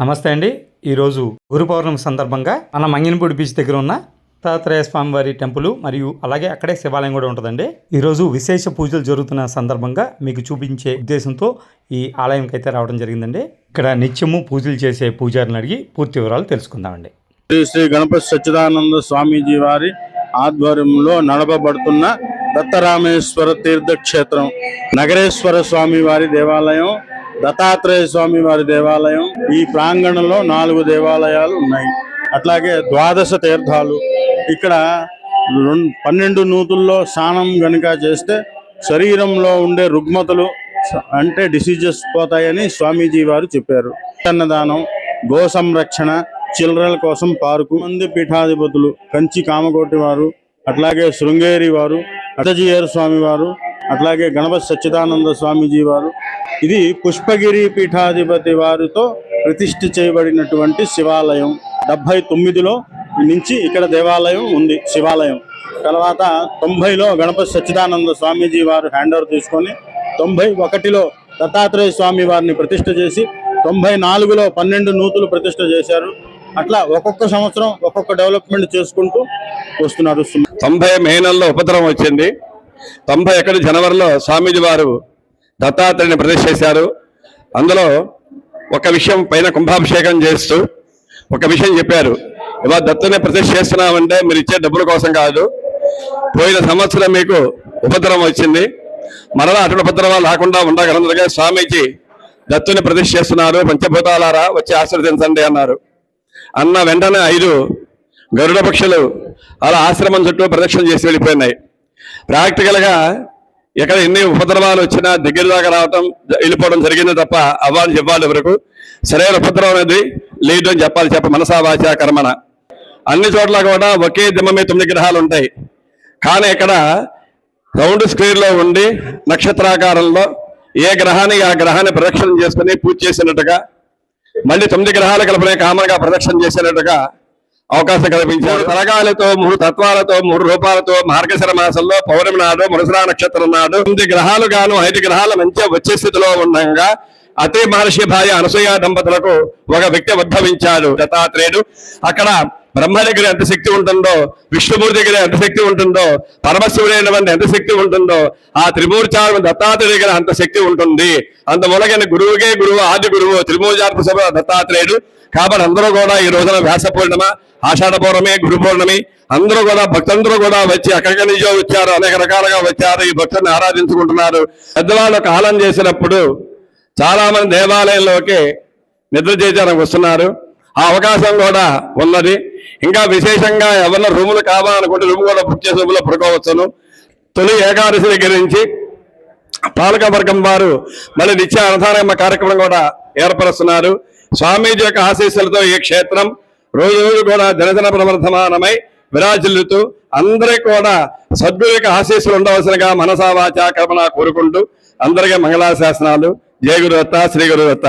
నమస్తే అండి. ఈరోజు గురు పౌర్ణమి సందర్భంగా మన మంగినపూడి బీచ్ దగ్గర ఉన్న దత్తాత్రేయ స్వామివారి టెంపుల్ మరియు అలాగే అక్కడే శివాలయం కూడా ఉంటుందండి. ఈరోజు విశేష పూజలు జరుగుతున్న సందర్భంగా మీకు చూపించే ఉద్దేశంతో ఈ ఆలయంకి అయితే రావడం జరిగిందండి. ఇక్కడ నిత్యము పూజలు చేసే పూజారిని అడిగి పూర్తి వివరాలు తెలుసుకుందామండి. శ్రీ గణపతి సచ్చిదానంద స్వామీజీ వారి ఆధ్వర్యంలో నడపబడుతున్న దత్తరామేశ్వర తీర్థక్షేత్రం, నగరేశ్వర స్వామి వారి దేవాలయం, దత్తాత్రేయ స్వామి వారి దేవాలయం. ఈ ప్రాంగణంలో 4 దేవాలయాలు ఉన్నాయి. అట్లాగే 12 తీర్థాలు. ఇక్కడ 12 నూతుల్లో స్నానం గనుక చేస్తే శరీరంలో ఉండే రుగ్మతలు అంటే డిసీజెస్ పోతాయని స్వామీజీ వారు చెప్పారు. అన్నదానం, గో సంరక్షణ, చిల్డ్రల కోసం పార్కు. మంది పీఠాధిపతులు కంచి కామకోటి వారు, అట్లాగే శృంగేరి వారు, అటజీయర్ స్వామి వారు, అట్లాగే గణపతి సచ్చిదానంద స్వామీజీ వారు. ఇది పుష్పగిరి పీఠాధిపతి వారితో ప్రతిష్ఠ చేయబడినటువంటి శివాలయం. 79లో నుంచి ఇక్కడ దేవాలయం ఉంది, శివాలయం. తర్వాత 90లో గణపతి సచ్చిదానంద స్వామీజీ వారు హ్యాండ్ ఓవర్ తీసుకొని 91లో దత్తాత్రేయ స్వామి వారిని ప్రతిష్ఠ చేసి 94లో 12 నూతులు ప్రతిష్ఠ చేశారు. అట్లా ఒక్కొక్క సంవత్సరం ఒక్కొక్క డెవలప్మెంట్ చేసుకుంటూ వస్తున్నారు. 90 మే నెలలో ఉపద్రవం వచ్చింది. 91 జనవరిలో స్వామీజీ వారు దత్తాత్రేయుని ప్రతిష్ఠ చేశారు. అందులో ఒక విషయం పైన కుంభాభిషేకం చేస్తూ ఒక విషయం చెప్పారు. ఇవాళ దత్తుని ప్రతిష్ఠ చేస్తున్నామంటే మీరు ఇచ్చే డబ్బుల కోసం కాదు. పోయిన సంవత్సరం మీకు ఉపద్రవం వచ్చింది, మరలా అటువంటి ఉపద్రవాలు రాకుండా ఉండగలందుకే స్వామీజీ దత్తుని ప్రతిష్ఠ చేస్తున్నారు, పంచభూతాలారా వచ్చి ఆశీర్వదించండి అన్నారు. అన్న వెంటనే 5 గరుడ పక్షులు అలా ఆశ్రమం చుట్టూ ప్రదక్షిణ చేసి వెళ్ళిపోయినాయి. ప్రాక్టికల్గా ఎక్కడ ఎన్ని ఉపద్రవాలు వచ్చినా దగ్గర దాకా రావటం వెళ్ళిపోవడం జరిగింది తప్ప అవ్వాలి చెప్పాలి వరకు సరైన ఉపద్రవం అనేది లేదు అని చెప్పాలి. మనసా వాచా కర్మణ. అన్ని చోట్ల కూడా ఒకే దిమ్మమే 9 గ్రహాలు ఉంటాయి. కానీ ఇక్కడ రౌండ్ స్క్వేర్లో ఉండి నక్షత్రాకారంలో ఏ గ్రహాన్ని ఆ గ్రహాన్ని ప్రదక్షిణం చేసుకుని పూజ చేసినట్టుగా మళ్ళీ 9 గ్రహాల కల్పనే కామన్గా ప్రదక్షిణ చేసినట్టుగా అవకాశం కల్పించారు. 3 తరగాలతో 3 తత్వాలతో 3 రూపాలతో మార్గశిర మాసంలో పౌర్ణమి నాడు మృగశిర నక్షత్రం నాడు 9 గ్రహాలు గాను 5 గ్రహాల మంచి వచ్చే స్థితిలో ఉండగా అతి మహర్షి భార్య అనసూయ దంపతులకు ఒక వ్యక్తి ఉద్భవించాడు దత్తాత్రేయుడు. అక్కడ బ్రహ్మ దగ్గర ఎంత శక్తి ఉంటుందో, విష్ణుమూర్తి దగ్గర ఎంత శక్తి ఉంటుందో, పరమశివుడైనటువంటి ఎంత శక్తి ఉంటుందో, ఆ త్రిమూర్చారు దత్తాత్రేయుడి దగ్గర అంత శక్తి ఉంటుంది. అందుమూలకైన గురువుకే గురువు, ఆది గురువు త్రిమూర్చార్పు సభ దత్తాత్రేయుడు. కాబట్టి అందరూ కూడా ఈ రోజున వ్యాస పూర్ణిమ, ఆషాఢ పౌర్ణమి, గురు పౌర్ణమి అందరూ కూడా భక్తులందరూ కూడా వచ్చి అక్కడికి నుంచో వచ్చారు, అనేక రకాలుగా వచ్చారు, ఈ భక్తుల్ని ఆరాధించుకుంటున్నారు. పెద్దవాళ్ళు కాలం చేసినప్పుడు చాలా మంది దేవాలయంలోకి నిద్ర చేయడానికి వస్తున్నారు. ఆ అవకాశం కూడా ఉన్నది. ఇంకా విశేషంగా ఎవరన్నా రూములు కావాలనుకుంటే రూమ్ కూడా బుక్ చేసి రూములో పడుకోవచ్చును. తొలి ఏకాదశి దగ్గర నుంచి పాలక వర్గం వారు మళ్ళీ నిత్య అన్నదాన కార్యక్రమం కూడా ఏర్పరుస్తున్నారు. స్వామీజీ యొక్క ఆశీస్సులతో ఈ క్షేత్రం రోజు కూడా జనజన ప్రవర్ధమానమై విరాజిల్లుతూ అందరికీ కూడా సద్గురు యొక్క ఆశీస్సులు ఉండవలసినగా మనసా వాచా కర్మణ కోరుకుంటూ అందరికీ మంగళాశాసనాలు. జయ గురుదత్త, శ్రీ గురుదత్త.